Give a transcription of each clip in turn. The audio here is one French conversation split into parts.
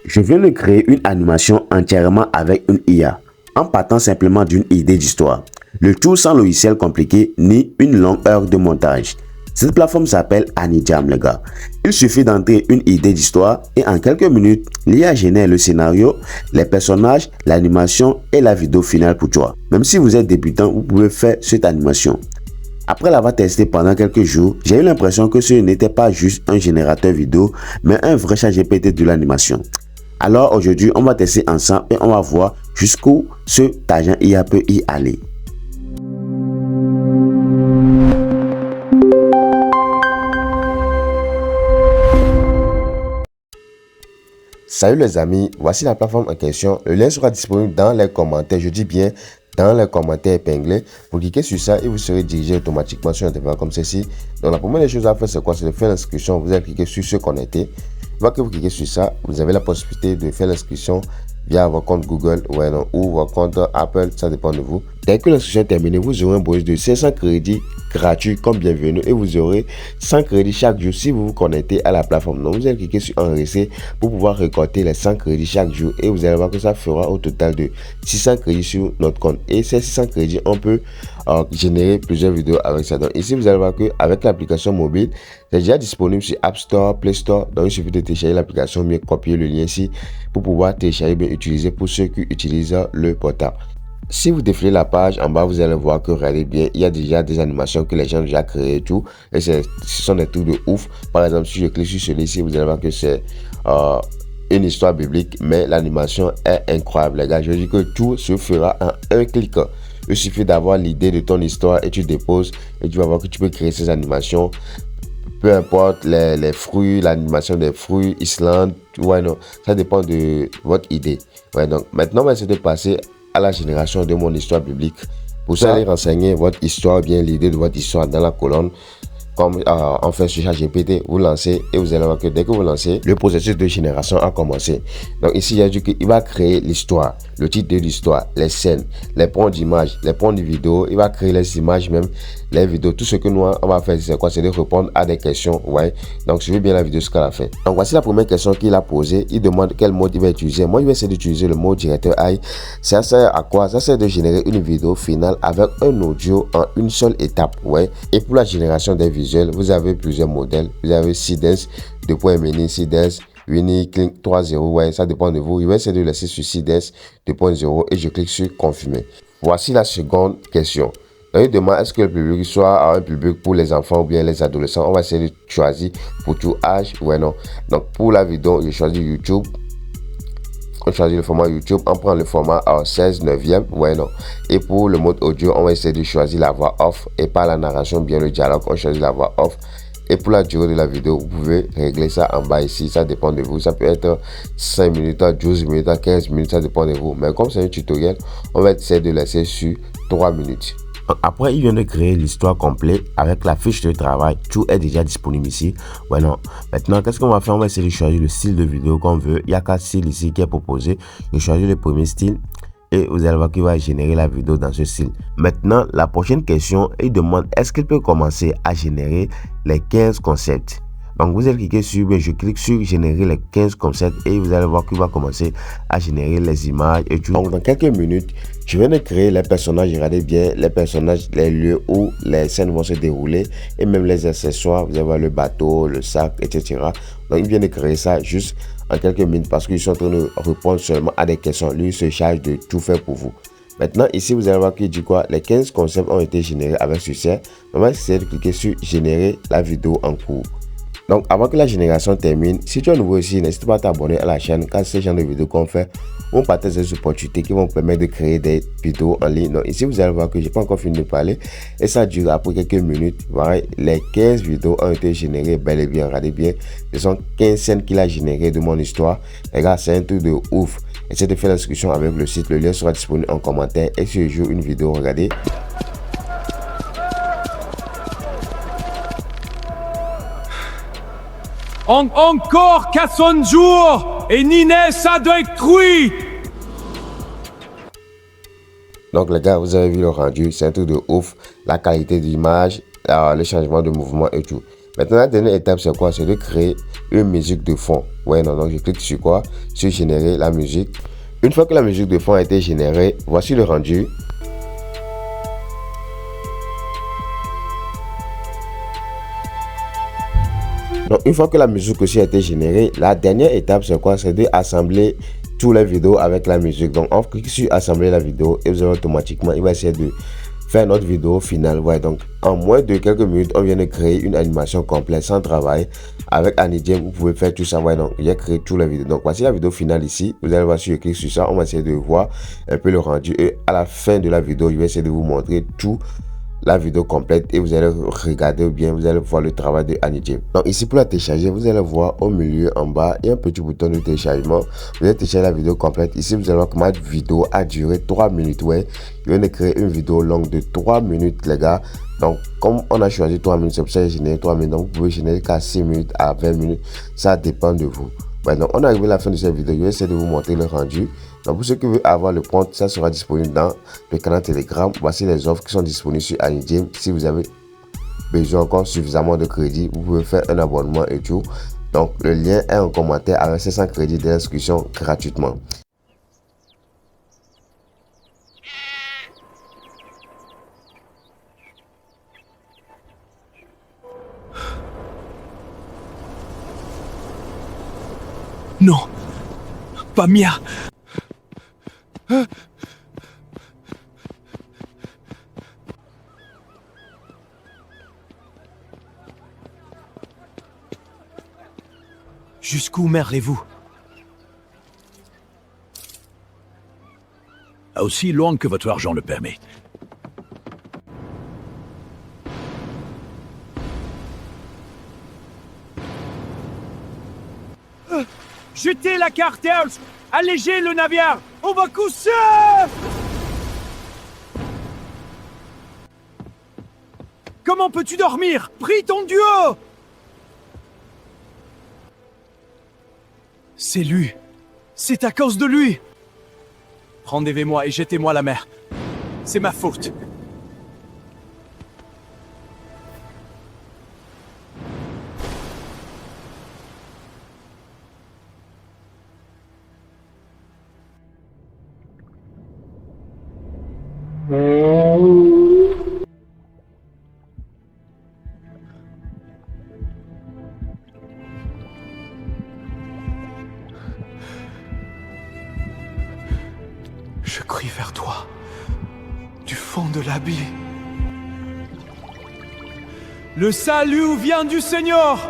Je viens de créer une animation entièrement avec une IA, en partant simplement d'une idée d'histoire. Le tout sans logiciel compliqué ni une longue heure de montage. Cette plateforme s'appelle AnyJam les gars. Il suffit d'entrer une idée d'histoire et en quelques minutes, l'IA génère le scénario, les personnages, l'animation et la vidéo finale pour toi. Même si vous êtes débutant, vous pouvez faire cette animation. Après l'avoir testé pendant quelques jours, j'ai eu l'impression que ce n'était pas juste un générateur vidéo, mais un vrai ChatGPT de l'animation. Alors aujourd'hui, on va tester ensemble et on va voir jusqu'où cet agent IA peut y aller. Salut les amis, voici la plateforme en question. Le lien sera disponible dans les commentaires, je dis bien dans les commentaires épinglés. Vous cliquez sur ça et vous serez dirigé automatiquement sur un interface comme ceci. Donc la première des choses à faire, c'est quoi? C'est de faire l'inscription. Vous allez cliquer sur se connecter. Une fois que vous cliquez sur ça, vous avez la possibilité de faire l'inscription via votre compte Google ou votre compte Apple, ça dépend de vous. Dès que l'inscription est terminée, vous aurez un bonus de 500 crédits gratuits comme bienvenue et vous aurez 100 crédits chaque jour si vous vous connectez à la plateforme. Donc vous allez cliquer sur enregistrer pour pouvoir récolter les 100 crédits chaque jour et vous allez voir que ça fera au total de 600 crédits sur notre compte. Et ces 600 crédits, on peut générer plusieurs vidéos avec ça. Donc ici, vous allez voir qu'avec l'application mobile, c'est déjà disponible sur App Store, Play Store. Donc il suffit de télécharger l'application, bien copier le lien ici pour pouvoir télécharger, bien utiliser pour ceux qui utilisent le portable. Si vous défilez la page en bas, vous allez voir que, regardez bien, il y a déjà des animations que les gens ont déjà créées et tout. Et ce sont des trucs de ouf. Par exemple, si je clique sur celui-ci, vous allez voir que c'est une histoire biblique, mais l'animation est incroyable, les gars. Je dis que tout se fera en un clic. Il suffit d'avoir l'idée de ton histoire et tu déposes et tu vas voir que tu peux créer ces animations. Peu importe les fruits, l'animation des fruits, Islande, ouais, non, ça dépend de votre idée. Ouais, donc maintenant, on va essayer de passer à la génération de mon histoire biblique. Pour ça, allez renseigner votre histoire, bien l'idée de votre histoire dans la colonne. Comme en fait sur ChatGPT, vous lancez et vous allez voir que dès que vous lancez, le processus de génération a commencé. Donc ici, il y a dit qu'il va créer l'histoire, le titre de l'histoire, les scènes, les points d'images, les points de vidéo. Il va créer les images même, les vidéos. Tout ce que nous on va faire, c'est quoi? C'est de répondre à des questions. Ouais. Donc suivez bien la vidéo jusqu'à la fin. Donc voici la première question qu'il a posée. Il demande quel mode il va utiliser. Moi, je vais essayer d'utiliser le mode directeur AI. Ça sert à quoi? Ça sert de générer une vidéo finale avec un audio en une seule étape. Ouais. Et pour la génération des vidéos, vous avez plusieurs modèles. Vous avez Seedance, 2.mini, Seedance, Click 3.0. Ouais, ça dépend de vous. Je vais essayer de laisser sur Seedance 2.0 et je clique sur confirmer. Voici la seconde question. Donc, il demande est-ce que le public soit un public pour les enfants ou bien les adolescents. On va essayer de choisir pour tout âge. Ouais, non. Donc, pour la vidéo, je choisis YouTube. On choisit le format YouTube, on prend le format 16/9. Ouais, non. Et pour le mode audio, on va essayer de choisir la voix off et pas la narration, bien le dialogue. On choisit la voix off. Et pour la durée de la vidéo, vous pouvez régler ça en bas ici. Ça dépend de vous. Ça peut être 5 minutes, 12 minutes, 15 minutes. Ça dépend de vous. Mais comme c'est un tutoriel, on va essayer de laisser sur 3 minutes. Après, il vient de créer l'histoire complète avec la fiche de travail. Tout est déjà disponible ici. Ouais, non. Maintenant, qu'est-ce qu'on va faire? On va essayer de choisir le style de vidéo qu'on veut. Il y a 4 styles ici qui est proposé. Je choisis le premier style et vous allez voir qu'il va générer la vidéo dans ce style. Maintenant, la prochaine question, il demande est-ce qu'il peut commencer à générer les 15 concepts. Donc vous allez cliquer sur, je clique sur générer les 15 concepts et vous allez voir qu'il va commencer à générer les images et tout. Donc dans quelques minutes, je viens de créer les personnages. Regardez bien les personnages, les lieux où les scènes vont se dérouler et même les accessoires. Vous allez voir le bateau, le sac, etc. Donc il vient de créer ça juste en quelques minutes parce qu'ils sont en train de répondre seulement à des questions. Lui il se charge de tout faire pour vous. Maintenant, ici, vous allez voir qu'il dit quoi? Les 15 concepts ont été générés avec succès. On va essayer de cliquer sur générer la vidéo en cours. Donc, avant que la génération termine, si tu es nouveau ici, n'hésite pas à t'abonner à la chaîne car c'est ce genre de vidéos qu'on fait. On partage des opportunités qui vont permettre de créer des vidéos en ligne. Donc, ici, vous allez voir que je n'ai pas encore fini de parler et ça dure après quelques minutes. Voilà, les 15 vidéos ont été générées bel et bien. Regardez bien, ce sont 15 scènes qu'il a générées de mon histoire. Les gars, c'est un truc de ouf. Essayez de faire l'inscription avec le site. Le lien sera disponible en commentaire. Et si je joue une vidéo, regardez. Encore 400 jours et Ninès ça doit être détruit. Donc les gars, vous avez vu le rendu, c'est un truc de ouf. La qualité d'image, le changement de mouvement et tout. Maintenant, la dernière étape, c'est quoi? C'est de créer une musique de fond. Ouais, non, donc je clique sur quoi? Sur générer la musique. Une fois que la musique de fond a été générée, voici le rendu. Donc, une fois que la musique aussi a été générée, la dernière étape, c'est quoi? C'est d'assembler toutes les vidéos avec la musique. Donc, on clique sur assembler la vidéo et vous allez automatiquement, il va essayer de faire notre vidéo finale. Ouais, donc, en moins de quelques minutes, on vient de créer une animation complète sans travail. Avec AnyJam, vous pouvez faire tout ça. Ouais, donc, il a créé toutes les vidéos. Donc, voici la vidéo finale ici. Vous allez voir si je clique sur ça, on va essayer de voir un peu le rendu. Et à la fin de la vidéo, je vais essayer de vous montrer tout. La vidéo complète et vous allez regarder bien, vous allez voir le travail de AnyJam. Donc ici pour la télécharger, vous allez voir au milieu en bas, il y a un petit bouton de téléchargement. Vous allez télécharger la vidéo complète. Ici vous allez voir que ma vidéo a duré 3 minutes. Ouais, je viens de créer une vidéo longue de 3 minutes les gars. Donc comme on a choisi 3 minutes, c'est pour ça que j'ai généré 3 minutes. Donc vous pouvez générer qu'à 6 minutes à 20 minutes. Ça dépend de vous. Ouais, donc on est arrivé à la fin de cette vidéo. Je vais essayer de vous montrer le rendu. Donc pour ceux qui veulent avoir le compte, ça sera disponible dans le canal Telegram. Voici les offres qui sont disponibles sur AnyJam. Si vous avez besoin encore suffisamment de crédit, vous pouvez faire un abonnement et tout. Donc le lien est en commentaire avec 500 crédits d'inscription gratuitement. Non, pas Mia. Jusqu'où mènerez-vous? Aussi loin que votre argent le permet. Jetez la carte, Earls. Allégez le navire. On va coucher. Comment peux-tu dormir? Prie ton Dieu. C'est lui. C'est à cause de lui. Rendez-moi et jetez-moi à la mer. C'est ma faute. Je crie vers toi, du fond de l'abîme. Le salut vient du Seigneur.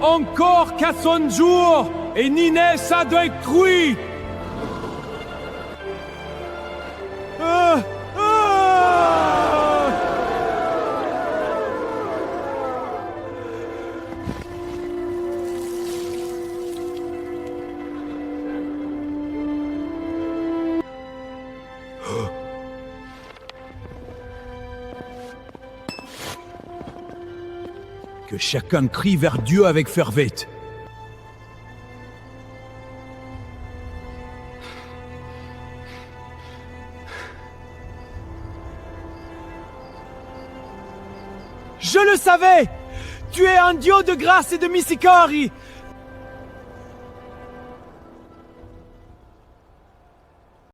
Encore qu'à son jour, et Ninès a détruit. Que chacun crie vers Dieu avec ferveur. Je le savais! Tu es un Dieu de grâce et de miséricorde!